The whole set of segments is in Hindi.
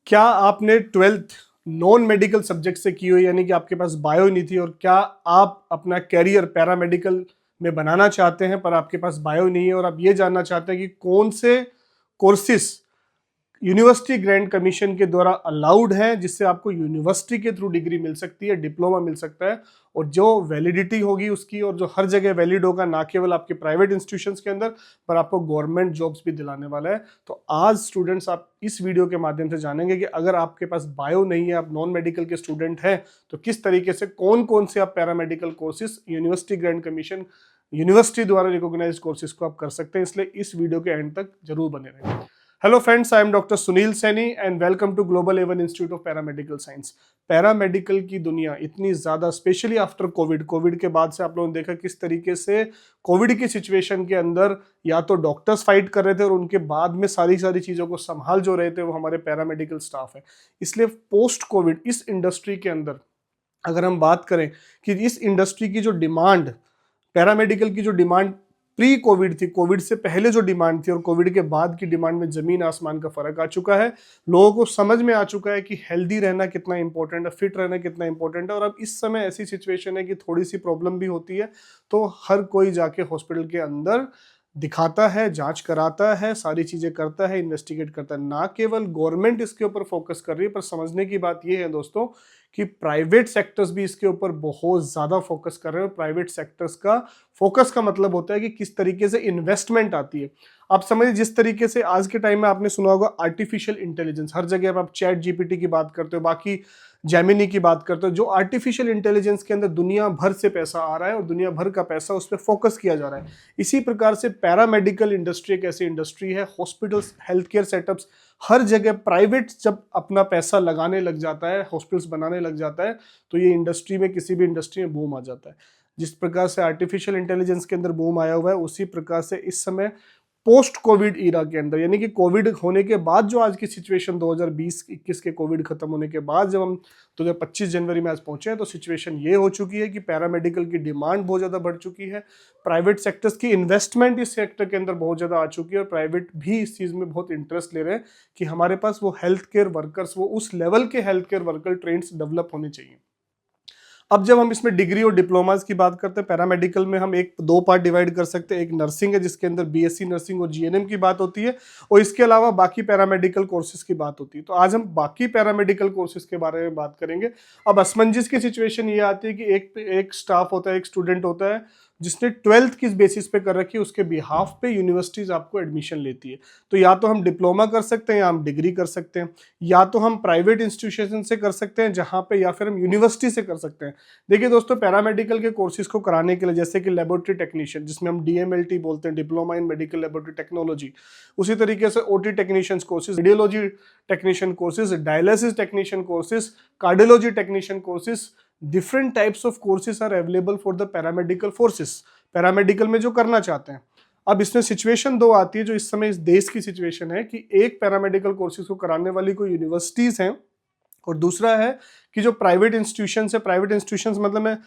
क्या आपने ट्वेल्थ नॉन मेडिकल सब्जेक्ट से की हुई, यानी कि आपके पास बायो नहीं थी, और क्या आप अपना कैरियर पैरामेडिकल में बनाना चाहते हैं पर आपके पास बायो नहीं है और आप ये जानना चाहते हैं कि कौन से कोर्सेस यूनिवर्सिटी ग्रांट कमीशन के द्वारा अलाउड है जिससे आपको यूनिवर्सिटी के थ्रू डिग्री मिल सकती है, डिप्लोमा मिल सकता है, और जो वैलिडिटी होगी उसकी और जो हर जगह वैलिड होगा, ना केवल आपके प्राइवेट इंस्टीट्यूशंस के अंदर पर आपको गवर्नमेंट जॉब्स भी दिलाने वाला है। तो आज स्टूडेंट्स आप इस वीडियो के माध्यम से जानेंगे कि अगर आपके पास बायो नहीं है, आप नॉन मेडिकल के स्टूडेंट हैं, तो किस तरीके से कौन कौन से आप paramedical courses university grant commission university द्वारा रिकॉग्नाइज्ड कोर्सेज को आप कर सकते हैं। इसलिए इस वीडियो के एंड तक जरूर बने रहें। Hello friends, I am doctor Sunil Saini and welcome to global Avon institute of paramedical science. Paramedical की दुनिया इतनी ज़्यादा, स्पेशली आफ्टर कोविड के बाद से आप लोगों ने देखा किस तरीके से कोविड की सिचुएशन के अंदर या तो डॉक्टर्स फाइट कर रहे थे और उनके बाद में सारी चीज़ों को संभाल जो रहे थे वो हमारे पैरामेडिकल स्टाफ है। इसलिए पोस्ट कोविड इस इंडस्ट्री के अंदर अगर हम बात करें कि इस इंडस्ट्री की जो डिमांड, पैरामेडिकल की जो डिमांड प्री कोविड थी, कोविड से पहले जो डिमांड थी और कोविड के बाद की डिमांड में जमीन आसमान का फर्क आ चुका है। लोगों को समझ में आ चुका है कि हेल्दी रहना कितना इंपॉर्टेंट है, फिट रहना कितना इंपॉर्टेंट है। और अब इस समय ऐसी सिचुएशन है कि थोड़ी सी प्रॉब्लम भी होती है तो हर कोई जाके हॉस्पिटल के अंदर दिखाता है, जांच कराता है, सारी चीजें करता है, इन्वेस्टिगेट करता है। ना केवल गवर्नमेंट इसके ऊपर फोकस कर रही है, पर समझने की बात यह है दोस्तों कि प्राइवेट सेक्टर्स भी इसके ऊपर बहुत ज्यादा फोकस कर रहे हैं। प्राइवेट सेक्टर्स का फोकस का मतलब होता है कि किस तरीके से इन्वेस्टमेंट आती है। आप समझिए, जिस तरीके से आज के टाइम में आपने सुना होगा आर्टिफिशियल इंटेलिजेंस, हर जगह आप चैट जीपीटी की बात करते हो, बाकी जेमिनी की बात करते हो, जो आर्टिफिशियल इंटेलिजेंस के अंदर दुनिया भर से पैसा आ रहा है और दुनिया भर का पैसा उस पर फोकस किया जा रहा है। इसी प्रकार से पैरामेडिकल इंडस्ट्री एक ऐसी इंडस्ट्री है, हॉस्पिटल्स, हेल्थ केयर सेटअप्स, हर जगह प्राइवेट जब अपना पैसा लगाने लग जाता है, हॉस्पिटल्स बनाने लग जाता है, तो ये इंडस्ट्री में, किसी भी इंडस्ट्री में बूम आ जाता है। जिस प्रकार से आर्टिफिशियल इंटेलिजेंस के अंदर बूम आया हुआ है, उसी प्रकार से इस समय पोस्ट कोविड ईरा के अंदर, यानी कि कोविड होने के बाद जो आज की सिचुएशन 2020-21 के कोविड खत्म होने के बाद जब हम 2025 जनवरी में आज पहुंचे हैं, तो सिचुएशन ये हो चुकी है कि पैरामेडिकल की डिमांड बहुत ज़्यादा बढ़ चुकी है। प्राइवेट सेक्टर्स की इन्वेस्टमेंट इस सेक्टर के अंदर बहुत ज़्यादा आ चुकी है और प्राइवेट भी इस चीज़ में बहुत इंटरेस्ट ले रहे हैं कि हमारे पास वो हेल्थ केयर वर्कर्स, वो उस लेवल के health care worker trends develop होने चाहिए। अब जब हम इसमें डिग्री और डिप्लोमास की बात करते हैं, पैरामेडिकल में हम एक दो पार्ट डिवाइड कर सकते हैं। एक नर्सिंग है जिसके अंदर बीएससी नर्सिंग और जीएनएम की बात होती है, और इसके अलावा बाकी पैरामेडिकल कोर्सेज की बात होती है। तो आज हम बाकी पैरामेडिकल कोर्सेज के बारे में बात करेंगे। अब असमंजस की सिचुएशन ये आती है कि एक स्टाफ होता है, एक स्टूडेंट होता है जिसने ट्वेल्थ किस बेसिस पे कर रखी है, उसके बिहाफ पे यूनिवर्सिटीज आपको एडमिशन लेती है। तो या तो हम डिप्लोमा कर सकते हैं या हम डिग्री कर सकते हैं, या तो हम प्राइवेट इंस्टीट्यूशन से कर सकते हैं जहां पे, या फिर हम यूनिवर्सिटी से कर सकते हैं। देखिए दोस्तों, पैरामेडिकल के कोर्सेज को कराने के लिए, जैसे कि लेबोरेटरी टेक्नीशियन जिसमें हम डीएमएलटी बोलते हैं, diploma in medical laboratory technology, उसी तरीके से OT technicians courses, radiology technician courses, dialysis technician courses, cardiology technician courses, different types of courses are available for the paramedical forces, paramedical में जो करना चाहते हैं। अब इसमें सिचुएशन दो आती है, जो इस समय इस देश की सिचुएशन है कि एक पैरामेडिकल कोर्सेज को कराने वाली कोई यूनिवर्सिटीज हैं, और दूसरा है कि जो प्राइवेट इंस्टीट्यूशन है, प्राइवेट इंस्टीट्यूशन मतलब मैं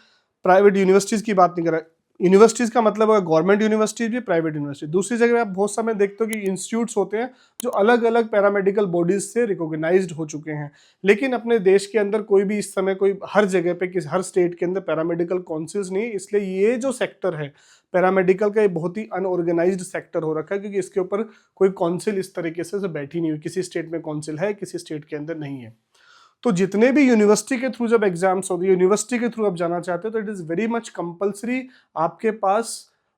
प्राइवेट यूनिवर्सिटीज की बात नहीं कर रहा। यूनिवर्सिटीज का मतलब है गवर्नमेंट यूनिवर्सिटीज भी, प्राइवेट यूनिवर्सिटी। दूसरी जगह आप बहुत समय देखते हो कि इंस्टीट्यूट्स होते हैं जो अलग अलग पैरामेडिकल बॉडीज से रिकॉग्नाइज्ड हो चुके हैं, लेकिन अपने देश के अंदर कोई भी इस समय, कोई हर जगह पे, हर स्टेट के अंदर पैरामेडिकल काउंसिल्स नहीं है। इसलिए ये जो सेक्टर है पैरामेडिकल का, ये बहुत ही अनऑर्गेनाइज्ड सेक्टर हो रखा है, क्योंकि इसके ऊपर कोई काउंसिल इस तरीके से बैठी नहीं हुई। किसी स्टेट में काउंसिल है, किसी स्टेट के अंदर नहीं है। तो जितने भी यूनिवर्सिटी के थ्रू जब एग्जाम्स होते हैं, यूनिवर्सिटी के थ्रू आप जाना चाहते हो, तो it is very much compulsory आपके पास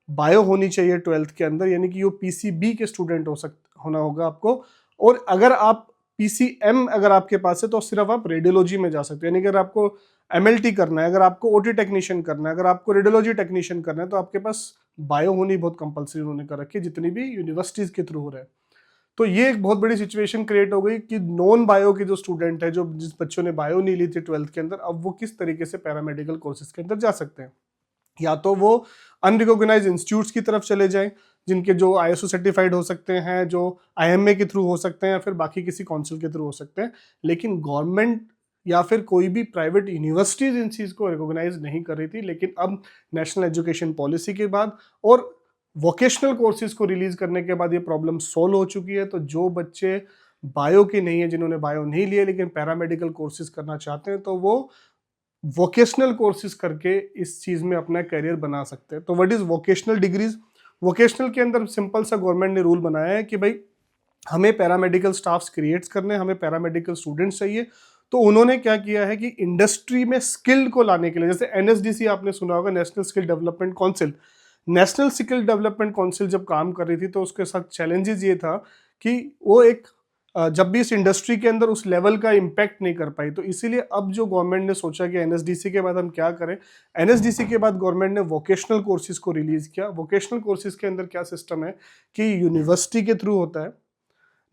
बायो होनी चाहिए ट्वेल्थ के अंदर, यानी कि वो पीसीबी के स्टूडेंट होना होगा आपको। और अगर आप पीसीएम अगर आपके पास है तो सिर्फ आप रेडियोलॉजी में जा सकते हो, यानी कि अगर आपको एमएलटी करना है, अगर आपको ओटी टेक्नीशियन करना है, अगर आपको रेडियोलॉजी टेक्नीशियन करना है, तो आपके पास बायो होनी बहुत कंपलसरी उन्होंने कर रखी है, जितनी भी यूनिवर्सिटीज़ के थ्रू हो रहा है। तो ये एक बहुत बड़ी सिचुएशन क्रिएट हो गई कि नॉन बायो के जो स्टूडेंट है, जो जिस बच्चों ने बायो नहीं ली थी ट्वेल्थ के अंदर, अब वो किस तरीके से पैरामेडिकल कोर्सेज के अंदर जा सकते हैं। या तो वो अनरिकॉग्नाइज्ड इंस्टीट्यूट्स की तरफ चले जाएं, जिनके जो आईएसओ सर्टिफाइड हो सकते हैं, जो आईएमए के थ्रू हो सकते हैं, या फिर बाकी किसी काउंसिल के थ्रू हो सकते हैं। लेकिन गवर्नमेंट या फिर कोई भी प्राइवेट यूनिवर्सिटीज इन चीज़ को रिकॉग्नाइज नहीं कर रही थी। लेकिन अब नेशनल एजुकेशन पॉलिसी के बाद और वोकेशनल कोर्सेज को रिलीज करने के बाद ये प्रॉब्लम सोल्व हो चुकी है। तो जो बच्चे बायो के नहीं है, जिन्होंने बायो नहीं लिया लेकिन पैरामेडिकल कोर्सेज करना चाहते हैं, तो वो वोकेशनल कोर्सेज करके इस चीज़ में अपना करियर बना सकते हैं। तो what is vocational degrees? Vocational के अंदर सिंपल सा गवर्नमेंट ने रूल बनाया है कि भाई हमें पैरामेडिकल स्टाफ्स क्रिएट्स करने, हमें पैरामेडिकल स्टूडेंट्स चाहिए। तो उन्होंने क्या किया है कि इंडस्ट्री में स्किल को लाने के लिए, जैसे एनएसडीसी आपने सुना होगा, national skill development council, national skill development council जब काम कर रही थी तो उसके साथ चैलेंजेस ये था कि वो एक जब भी इस इंडस्ट्री के अंदर उस लेवल का इम्पैक्ट नहीं कर पाई, तो इसीलिए अब जो गवर्नमेंट ने सोचा कि एनएसडीसी के बाद हम क्या करें, एनएसडीसी के बाद गवर्नमेंट ने वोकेशनल कोर्सेज को रिलीज किया। वोकेशनल कोर्सेज के अंदर क्या सिस्टम है कि यूनिवर्सिटी के थ्रू होता है,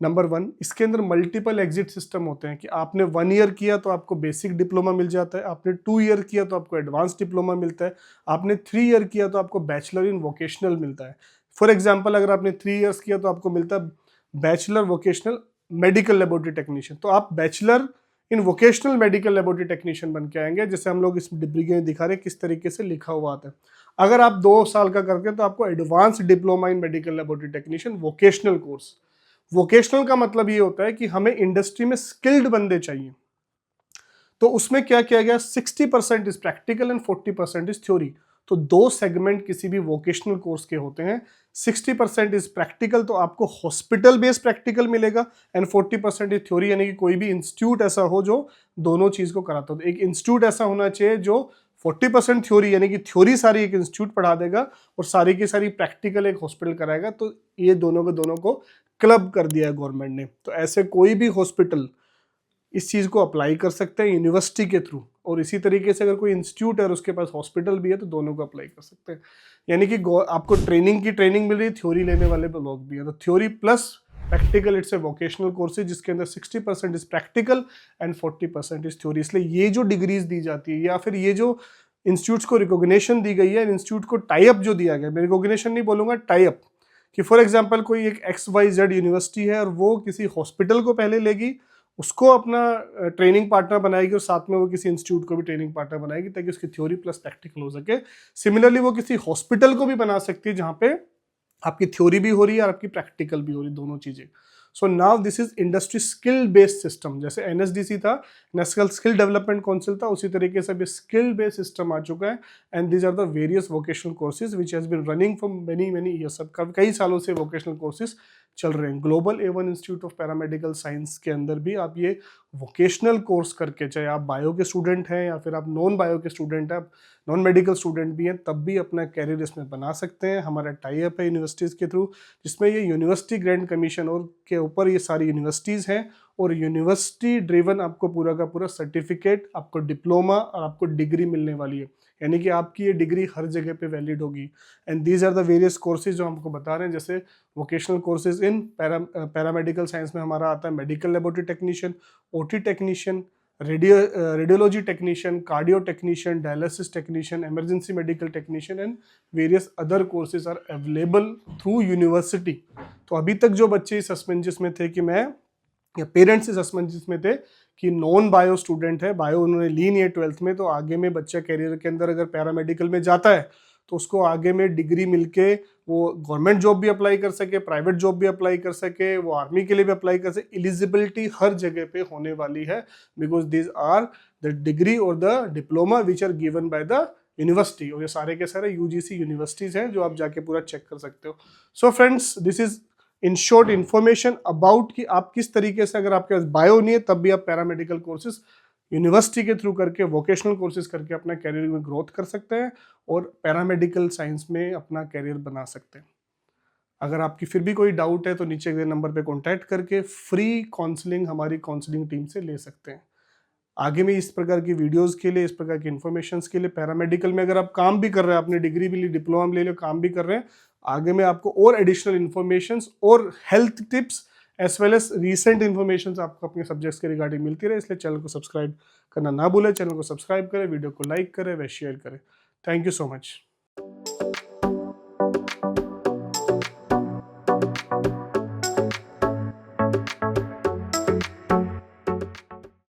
नंबर 1। इसके अंदर मल्टीपल एग्जिट सिस्टम होते हैं कि आपने 1 ईयर किया तो आपको बेसिक डिप्लोमा मिल जाता है, आपने 2 ईयर किया तो आपको एडवांस डिप्लोमा मिलता है, आपने 3 ईयर किया तो आपको बैचलर इन वोकेशनल मिलता है। फॉर एग्जाम्पल, अगर आपने 3 ईयर्स किया तो आपको मिलता है bachelor vocational medical laboratory technician. तो आप bachelor in vocational medical laboratory technician बन के आएंगे, जैसे हम लोग इस डिग्री में दिखा रहे हैं किस तरीके से लिखा हुआ आता है। अगर आप 2 साल का करते हैं तो आपको advance diploma in medical laboratory technician vocational course. Vocational का मतलब ये होता है कि हमें इंडस्ट्री में स्किल्ड बंदे चाहिए। तो उसमें क्या किया गया, 60% is practical and 40% is theory. तो 2 सेगमेंट किसी भी वोकेशनल कोर्स के होते हैं। 60% इज प्रैक्टिकल, तो आपको हॉस्पिटल बेस्ड प्रैक्टिकल मिलेगा, एंड 40% इज थ्योरी, यानी कि कोई भी इंस्टीट्यूट ऐसा हो जो दोनों चीज को कराता हो। तो एक इंस्टीट्यूट ऐसा होना चाहिए जो 40% थ्योरी, यानी कि थ्योरी सारी एक इंस्टीट्यूट पढ़ा देगा और सारी की सारी प्रैक्टिकल एक हॉस्पिटल कराएगा। तो ये दोनों को क्लब कर दिया है गवर्नमेंट ने। तो ऐसे कोई भी हॉस्पिटल इस चीज़ को अप्लाई कर सकते हैं यूनिवर्सिटी के थ्रू, और इसी तरीके से अगर कोई इंस्टीट्यूट है और उसके पास हॉस्पिटल भी है तो दोनों को अप्लाई कर सकते हैं। यानी कि आपको ट्रेनिंग मिल रही है, थ्योरी लेने वाले लोग भी हैं। तो theory plus practical, it's a vocational courses जिसके अंदर 60% is practical and 40% is theory. इसलिए ये जो डिग्रीज दी जाती है या फिर ये जो इंस्टीट्यूट्स को रिकॉग्निशन दी गई है, इंस्टीट्यूट को टाई अप जो दिया गया, मैं रिकॉग्निशन नहीं बोलूंगा, टाई अप, कि फॉर एग्जांपल कोई एक XYZ यूनिवर्सिटी है और वो किसी हॉस्पिटल को पहले लेगी, उसको अपना ट्रेनिंग पार्टनर बनाएगी और साथ में वो किसी इंस्टीट्यूट को भी ट्रेनिंग पार्टनर बनाएगी ताकि उसकी थ्योरी प्लस प्रैक्टिकल हो सके। सिमिलरली वो किसी हॉस्पिटल को भी बना सकती है जहाँ पे आपकी थ्योरी भी हो रही है और आपकी प्रैक्टिकल भी हो रही है, दोनों चीजें। So now this is industry skill based system. जैसे एनएसडीसी था, नेशनल स्किल डेवलपमेंट काउंसिल था, उसी तरीके से भी स्किल बेस्ड सिस्टम आ चुका है। And these are the various vocational courses which has been running for many years. अब कई सालों से वोकेशनल कोर्सेज चल रहे हैं। Global A1 institute of paramedical science के अंदर भी आप ये वोकेशनल कोर्स करके, चाहे आप बायो के स्टूडेंट हैं या फिर आप नॉन बायो के स्टूडेंट हैं, आप नॉन मेडिकल स्टूडेंट भी हैं, तब भी अपना कैरियर इसमें बना सकते हैं। हमारा टाई अप है यूनिवर्सिटीज़ के थ्रू, जिसमें ये यूनिवर्सिटी ग्रांट कमीशन और के ऊपर ये सारी यूनिवर्सिटीज़ हैं, और यूनिवर्सिटी ड्रिवन आपको पूरा का पूरा सर्टिफिकेट, आपको डिप्लोमा और आपको डिग्री मिलने वाली है। यानी कि आपकी ये डिग्री हर जगह पे वैलिड होगी। And these are the various courses जो हमको बता रहे हैं, जैसे vocational courses in paramedical science में हमारा आता है medical laboratory technician, OT technician, radiology technician, cardio technician, dialysis technician, emergency medical technician, and various other courses are available through university. तो अभी तक जो बच्चे इस असमंजस में थे कि मैं, या पेरेंट्स इस असमंजस में थे कि नॉन बायो स्टूडेंट है, बायो उन्होंने ली नहीं है 12th में, तो आगे में बच्चा कैरियर के अंदर अगर पैरामेडिकल में जाता है तो उसको आगे में डिग्री मिलके वो गवर्नमेंट जॉब भी अप्लाई कर सके, प्राइवेट जॉब भी अप्लाई कर सके, वो आर्मी के लिए भी अप्लाई कर सके। एलिजिबिलिटी हर जगह पे होने वाली है, because this are the degree और the diploma which are given by the university. और ये सारे के सारे UGC यूनिवर्सिटीज हैं जो आप जाके पूरा चेक कर सकते हो। So friends, this is in short information about कि आप किस तरीके से, अगर आपके पास बायो नहीं है तब भी आप पैरामेडिकल कोर्सेज यूनिवर्सिटी के थ्रू करके, वोकेशनल कोर्सेज करके अपना कैरियर में ग्रोथ कर सकते हैं और पैरामेडिकल साइंस में अपना कैरियर बना सकते हैं। अगर आपकी फिर भी कोई डाउट है तो नीचे के नंबर पे कांटेक्ट करके फ्री काउंसलिंग हमारी काउंसलिंग टीम से ले सकते हैं। आगे में इस प्रकार की वीडियोस के लिए, इस प्रकार की इन्फॉर्मेशंस के लिए, पैरामेडिकल में अगर आप काम भी कर रहे हैं, आपने डिग्री भी ली, डिप्लोमा भी ले लिया, काम भी कर रहे हैं, आगे में आपको और एडिशनल इन्फॉर्मेशंस और health tips as well as recent informations आपको अपने सब्जेक्ट्स के रिगार्डिंग मिलती रहे। इसलिए चैनल को सब्सक्राइब करना ना भूलें। चैनल को सब्सक्राइब करें, वीडियो को लाइक करें व शेयर करें। Thank you so much.